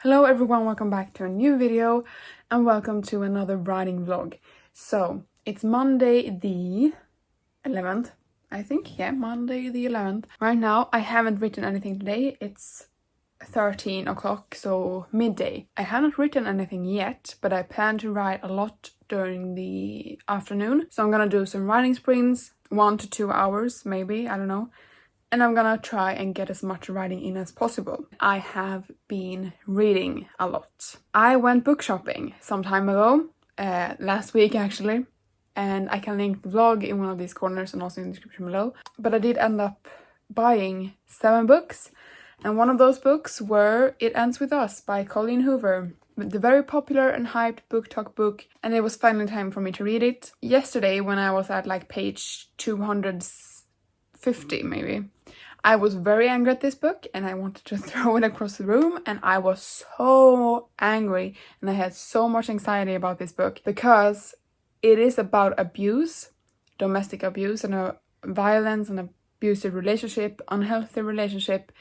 Hello everyone, welcome back to a new video and welcome to another writing vlog. So, it's Monday the 11th, I think. Yeah, Monday the 11th. Right now, I haven't written anything today. It's 13 o'clock, so midday. I haven't written anything yet, but I plan to write a lot during the afternoon. So I'm gonna do some writing sprints, 1 to 2 hours, maybe, I don't know. And I'm gonna try and get as much writing in as possible. I have been reading a lot. I went book shopping some time ago, last week actually, and I can link the vlog in one of these corners and also in the description below. But I did end up buying 7 books, and one of those books were It Ends With Us by Colleen Hoover. The very popular and hyped book talk book, and it was finally time for me to read it. Yesterday, when I was at like page 250 maybe, I was very angry at this book and I wanted to throw it across the room, and I was so angry and I had so much anxiety about this book because it is about abuse, domestic abuse and violence and abusive relationship, unhealthy relationship,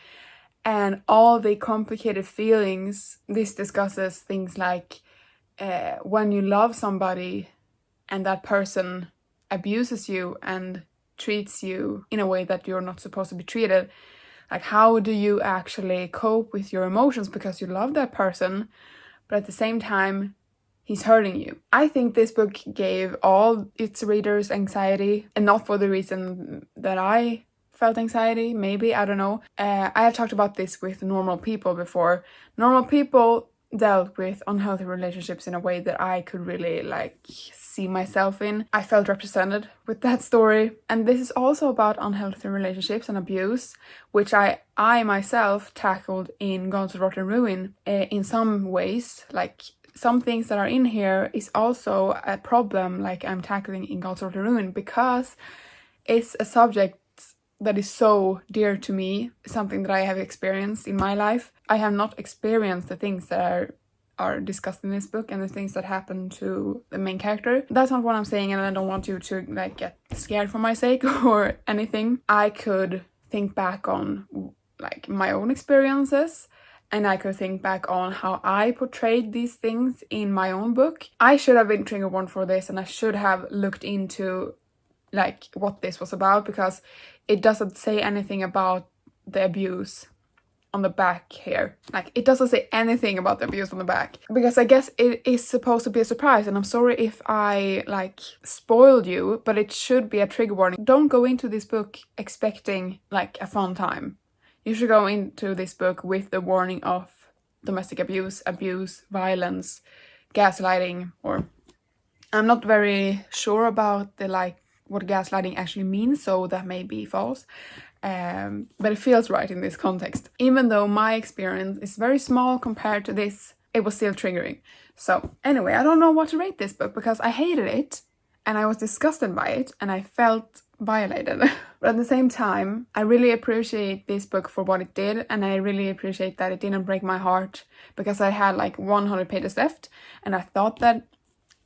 and all the complicated feelings. This discusses things like when you love somebody and that person abuses you and treats you in a way that you're not supposed to be treated. Like, how do you actually cope with your emotions because you love that person, but at the same time, he's hurting you? I think this book gave all its readers anxiety, and not for the reason that I felt anxiety, maybe, I don't know. I have talked about this with normal people before. Normal people dealt with unhealthy relationships in a way that I could really see myself in. I felt represented with that story. And this is also about unhealthy relationships and abuse, which I myself tackled in Gone to Rot and Ruin in some ways. Like, some things that are in here is also a problem like I'm tackling in Gone to Rot and Ruin, because it's a subject that is so dear to me, something that I have experienced in my life. I have not experienced the things that are discussed in this book and the things that happen to the main character. That's not what I'm saying, and I don't want you to get scared for my sake or anything. I could think back on my own experiences, and I could think back on how I portrayed these things in my own book. I should have been trigger warned for this, and I should have looked into what this was about, because it doesn't say anything about the abuse on the back here. It doesn't say anything about the abuse on the back, because I guess it is supposed to be a surprise, and I'm sorry if I spoiled you, but it should be a trigger warning. Don't go into this book expecting a fun time. You should go into this book with the warning of domestic abuse, violence, gaslighting, or I'm not very sure about the what gaslighting actually means, so that may be false. But it feels right in this context. Even though my experience is very small compared to this, it was still triggering. So anyway, I don't know what to rate this book, because I hated it and I was disgusted by it and I felt violated. But at the same time, I really appreciate this book for what it did, and I really appreciate that it didn't break my heart, because I had 100 pages left and I thought that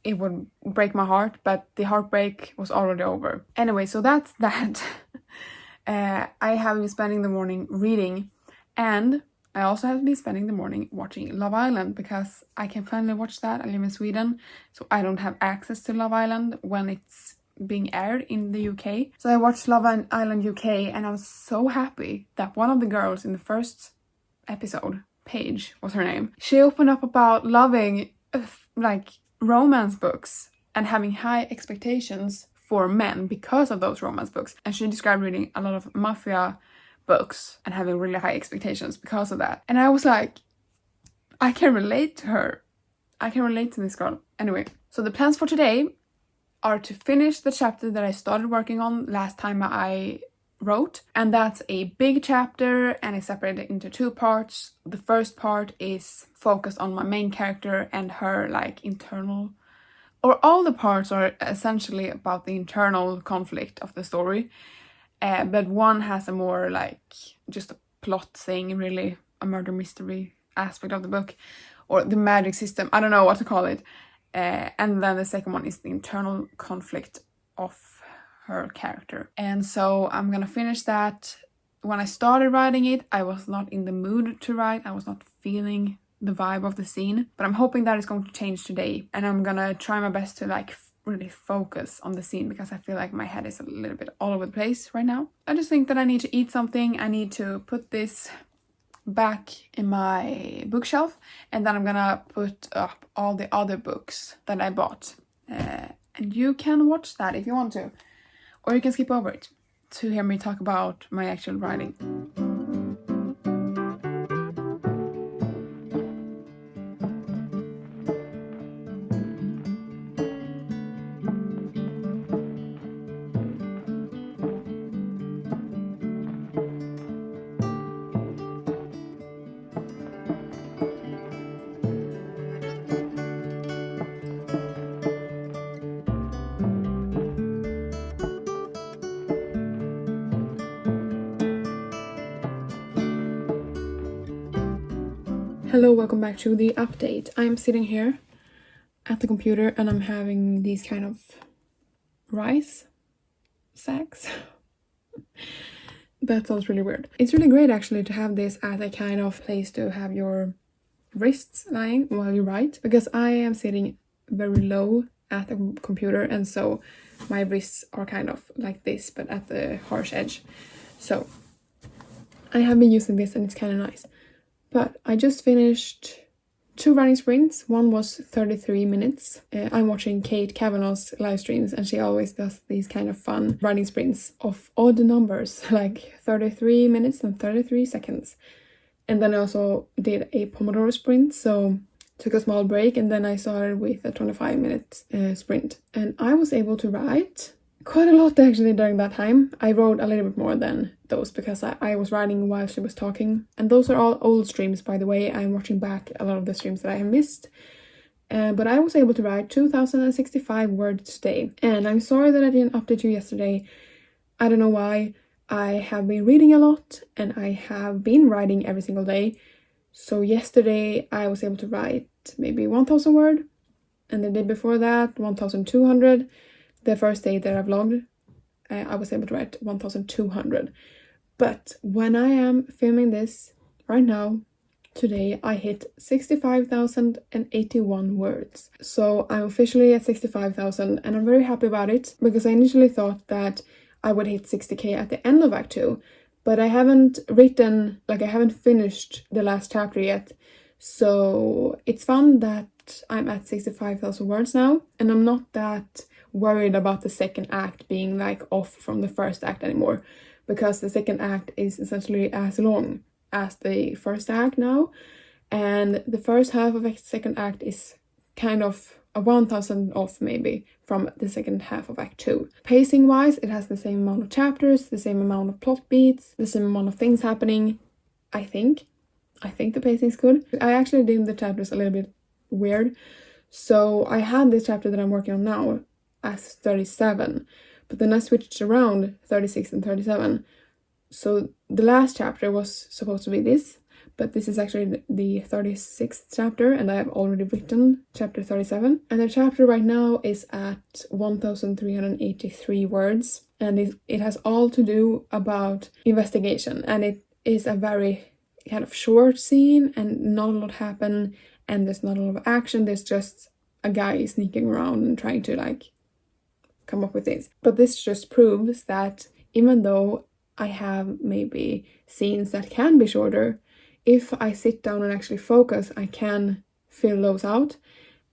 it would break my heart, but the heartbreak was already over. Anyway, so that's that. I have been spending the morning reading, and I also have been spending the morning watching Love Island, because I can finally watch that. I live in Sweden, so I don't have access to Love Island when it's being aired in the UK. So I watched Love Island UK, and I was so happy that one of the girls in the first episode, Paige was her name, she opened up about loving romance books and having high expectations for men because of those romance books. And she described reading a lot of mafia books and having really high expectations because of that. And I was like, I can relate to her. I can relate to this girl. Anyway, so the plans for today are to finish the chapter that I started working on last time I wrote, and that's a big chapter and it's separated into 2 parts. The first part is focused on my main character and her internal, or all the parts are essentially about the internal conflict of the story, but one has a more just a plot thing, really a murder mystery aspect of the book, or the magic system, I don't know what to call it, and then the second one is the internal conflict of her character. And so I'm gonna finish that. When I started writing it, I was not in the mood to write. I was not feeling the vibe of the scene. But I'm hoping that is going to change today, and I'm gonna try my best to like really focus on the scene, because I feel like my head is a little bit all over the place right now. I just think that I need to eat something. I need to put this back in my bookshelf, and then I'm gonna put up all the other books that I bought, and you can watch that if you want to, or you can skip over it to hear me talk about my actual writing. Hello, welcome back to the update. I'm sitting here at the computer and I'm having these kind of rice sacks. That sounds really weird. It's really great actually to have this as a kind of place to have your wrists lying while you write, because I am sitting very low at the computer, and so my wrists are kind of like this but at the harsh edge. So I have been using this and it's kind of nice. But I just finished 2 writing sprints. One was 33 minutes. I'm watching Kate Kavanaugh's live streams, and she always does these kind of fun writing sprints of odd numbers, like 33 minutes and 33 seconds. And then I also did a Pomodoro sprint, so took a small break, and then I started with a 25-minute sprint. And I was able to write quite a lot actually during that time. I wrote a little bit more than those because I was writing while she was talking. And those are all old streams, by the way. I'm watching back a lot of the streams that I have missed. But I was able to write 2,065 words today. And I'm sorry that I didn't update you yesterday. I don't know why. I have been reading a lot and I have been writing every single day. So yesterday I was able to write maybe 1,000 words. And the day before that, 1,200. The first day that I vlogged, I was able to write 1,200. But when I am filming this right now, today, I hit 65,081 words. So I'm officially at 65,000 and I'm very happy about it, because I initially thought that I would hit 60k at the end of Act 2. But I haven't written, I haven't finished the last chapter yet. So it's fun that I'm at 65,000 words now, and I'm not that worried about the second act being off from the first act anymore, because the second act is essentially as long as the first act now, and the first half of the second act is kind of a 1,000 off maybe from the second half of Act 2. Pacing wise, it has the same amount of chapters, the same amount of plot beats, the same amount of things happening. I think the pacing is good. I actually deemed the chapters a little bit weird. So I had this chapter that I'm working on now as 37, but then I switched around 36 and 37. So the last chapter was supposed to be this, but this is actually the 36th chapter, and I have already written chapter 37. And the chapter right now is at 1,383 words, and it has all to do about investigation, and it is a very kind of short scene, and not a lot happen, and there's not a lot of action. There's just a guy sneaking around and trying to come up with things. But this just proves that even though I have maybe scenes that can be shorter, if I sit down and actually focus, I can fill those out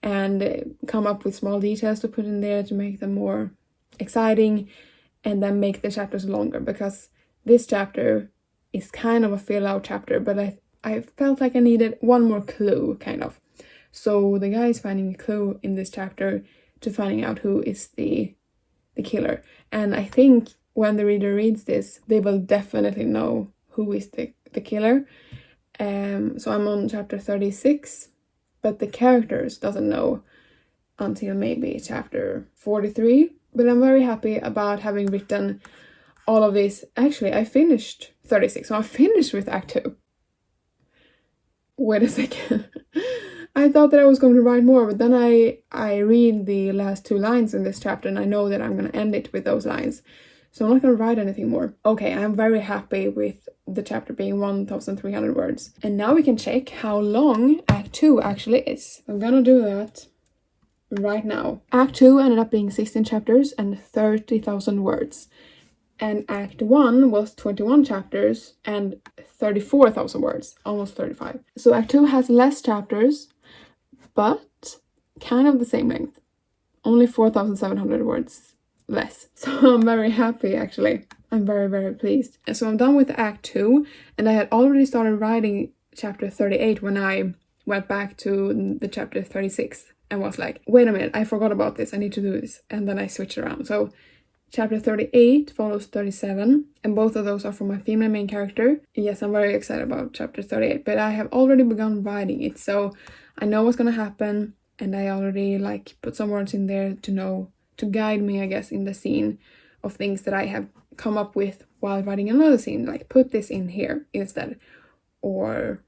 and come up with small details to put in there to make them more exciting, and then make the chapters longer, because this chapter is kind of a fill out chapter, but I felt like I needed one more clue, kind of. So the guy is finding a clue in this chapter to finding out who is the killer. And I think when the reader reads this, they will definitely know who is the killer. So I'm on chapter 36, but the characters doesn't know until maybe chapter 43. But I'm very happy about having written all of this. Actually, I finished 36, so I finished with Act 2. Wait a second. I thought that I was going to write more, but then I read the last 2 lines in this chapter, and I know that I'm going to end it with those lines. So I'm not gonna write anything more. Okay, I'm very happy with the chapter being 1,300 words. And now we can check how long Act 2 actually is. I'm gonna do that right now. Act 2 ended up being 16 chapters and 30,000 words. And Act 1 was 21 chapters and 34,000 words, almost 35. So Act 2 has less chapters, but kind of the same length. Only 4,700 words less. So I'm very happy, actually. I'm very, very pleased. And so I'm done with Act 2, and I had already started writing chapter 38 when I went back to the chapter 36 and was like, wait a minute, I forgot about this, I need to do this. And then I switched around. So chapter 38 follows 37, and both of those are for my female main character. Yes, I'm very excited about chapter 38, but I have already begun writing it, so I know what's gonna happen, and I already like put some words in there to know, to guide me, I guess, in the scene of things that I have come up with while writing another scene, like put this in here instead, or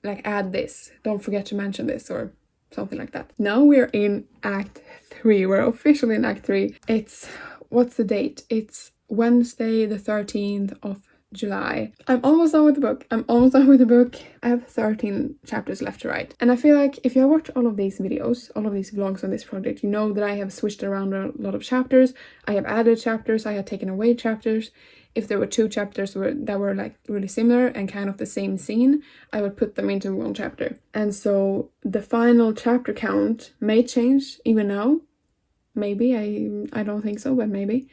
like add this, don't forget to mention this, or something like that. Now we're in Act 3, we're officially in Act 3. It's, what's the date? It's Wednesday the 13th of July. I'm almost done with the book. I have 13 chapters left to write. And I feel like if you have watched all of these videos, all of these vlogs on this project, you know that I have switched around a lot of chapters. I have added chapters, I have taken away chapters. If there were two chapters that were like really similar and kind of the same scene, I would put them into one chapter. And so the final chapter count may change even now. Maybe, I don't think so, but maybe.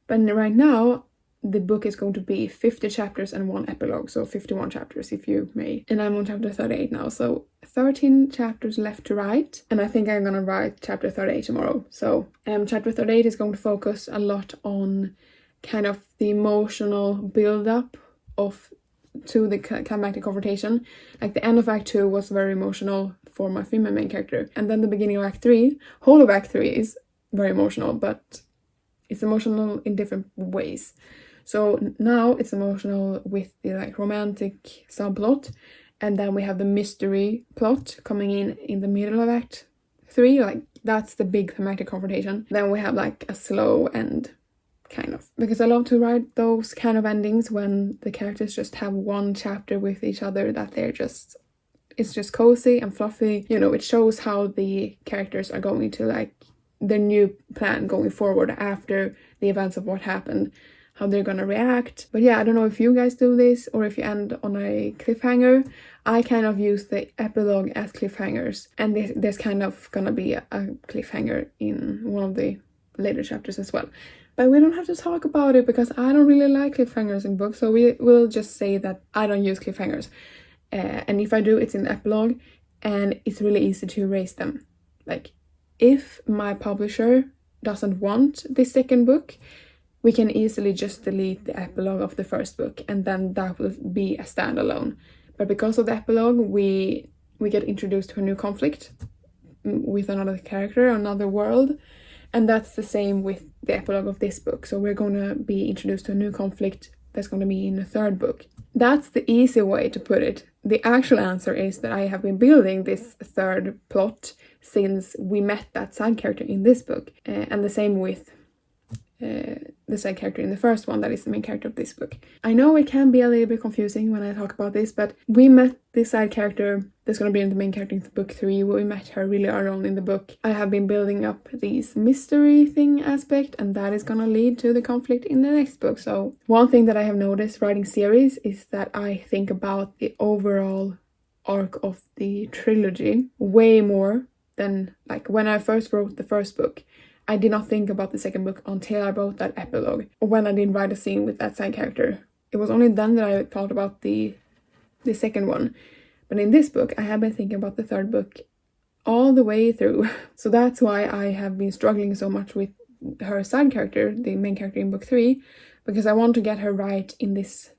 But right now, the book is going to be 50 chapters and one epilogue, so 51 chapters if you may. And I'm on chapter 38 now, so 13 chapters left to write, and I think I'm gonna write chapter 38 tomorrow. So chapter 38 is going to focus a lot on kind of the emotional build-up to the climactic confrontation. Like the end of Act 2 was very emotional for my female main character, and then the beginning of Act 3, whole of Act 3 is very emotional, but it's emotional in different ways. So now it's emotional with the like romantic subplot, and then we have the mystery plot coming in the middle of Act 3, like that's the big thematic confrontation. Then we have like a slow end, kind of, because I love to write those kind of endings when the characters just have one chapter with each other that it's just cozy and fluffy. You know, it shows how the characters are going to like their new plan going forward after the events of what happened, how they're gonna react. But yeah, I don't know if you guys do this or if you end on a cliffhanger. I kind of use the epilogue as cliffhangers, and there's kind of gonna be a cliffhanger in one of the later chapters as well. But we don't have to talk about it because I don't really like cliffhangers in books, so we will just say that I don't use cliffhangers. And if I do, it's in the epilogue, and it's really easy to erase them. Like, if my publisher doesn't want the second book, we can easily just delete the epilogue of the first book, and then that will be a standalone. But because of the epilogue, we get introduced to a new conflict with another character, another world, and that's the same with the epilogue of this book. So we're going to be introduced to a new conflict that's going to be in the third book. That's the easy way to put it. The actual answer is that I have been building this third plot since we met that side character in this book, and the same with the side character in the first one that is the main character of this book. I know it can be a little bit confusing when I talk about this, but we met this side character that's going to be the main character in book 3. We met her really early on in the book. I have been building up this mystery thing aspect, and that is going to lead to the conflict in the next book. So one thing that I have noticed writing series is that I think about the overall arc of the trilogy way more than like when I first wrote the first book. I did not think about the second book until I wrote that epilogue, or when I did write a scene with that side character. It was only then that I thought about the second one. But in this book, I have been thinking about the third book all the way through. So that's why I have been struggling so much with her side character, the main character in book 3, because I want to get her right in this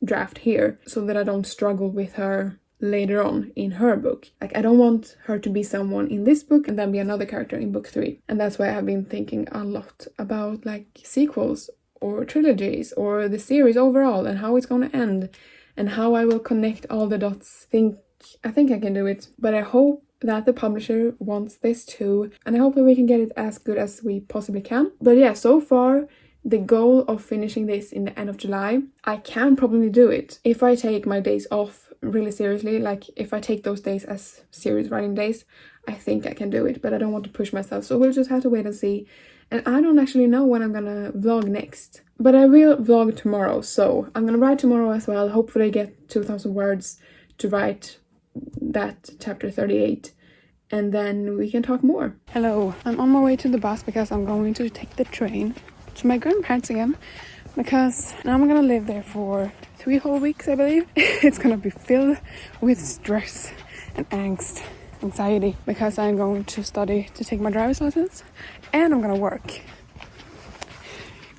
draft here, so that I don't struggle with her later on in her book. Like, I don't want her to be someone in this book and then be another character in book 3. And that's why I've been thinking a lot about like sequels or trilogies or the series overall and how it's going to end and how I will connect all the dots. I think I can do it, but I hope that the publisher wants this too, and I hope that we can get it as good as we possibly can. But yeah, so far the goal of finishing this in the end of July. I can probably do it if I take my days off really seriously. Like if I take those days as serious writing days, I think I can do it, but I don't want to push myself, so we'll just have to wait and see. And I don't actually know when I'm gonna vlog next, but I will vlog tomorrow, so I'm gonna write tomorrow as well. Hopefully I get 2,000 words to write that chapter 38, and then we can talk more. Hello, I'm on my way to the bus because I'm going to take the train to my grandparents again, because now I'm gonna live there for 3 whole weeks, I believe. It's gonna be filled with stress and angst, anxiety, because I'm going to study to take my driver's license and I'm gonna work.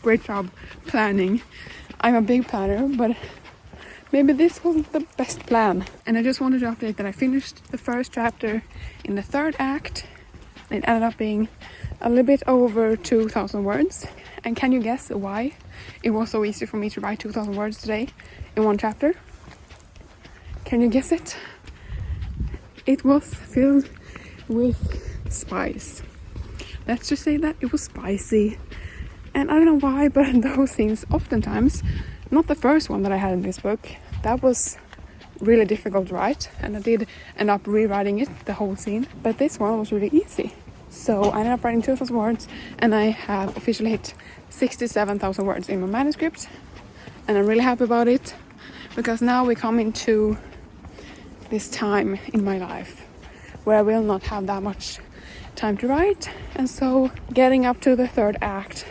Great job planning. I'm a big planner, but maybe this wasn't the best plan. And I just wanted to update that I finished the first chapter in the 3rd act. It ended up being a little bit over 2,000 words. And can you guess why it was so easy for me to write 2,000 words today in one chapter? Can you guess it? It was filled with spice. Let's just say that it was spicy. And I don't know why, but those scenes oftentimes, not the first one that I had in this book, that was really difficult to write, and I did end up rewriting it, the whole scene, but this one was really easy. So I ended up writing 2,000 words, and I have officially hit 67,000 words in my manuscript, and I'm really happy about it, because now we come into this time in my life where I will not have that much time to write, and so getting up to the 3rd act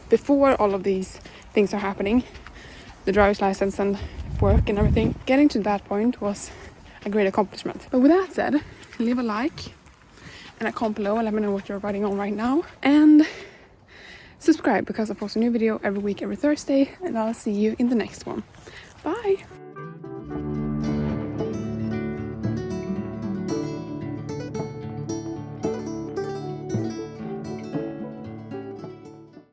before all of these things are happening, the driver's license and work and everything, getting to that point was a great accomplishment. But with that said, leave a like and a comment below and let me know what you're writing on right now, and subscribe because I post a new video every week, every Thursday, and I'll see you in the next one. Bye!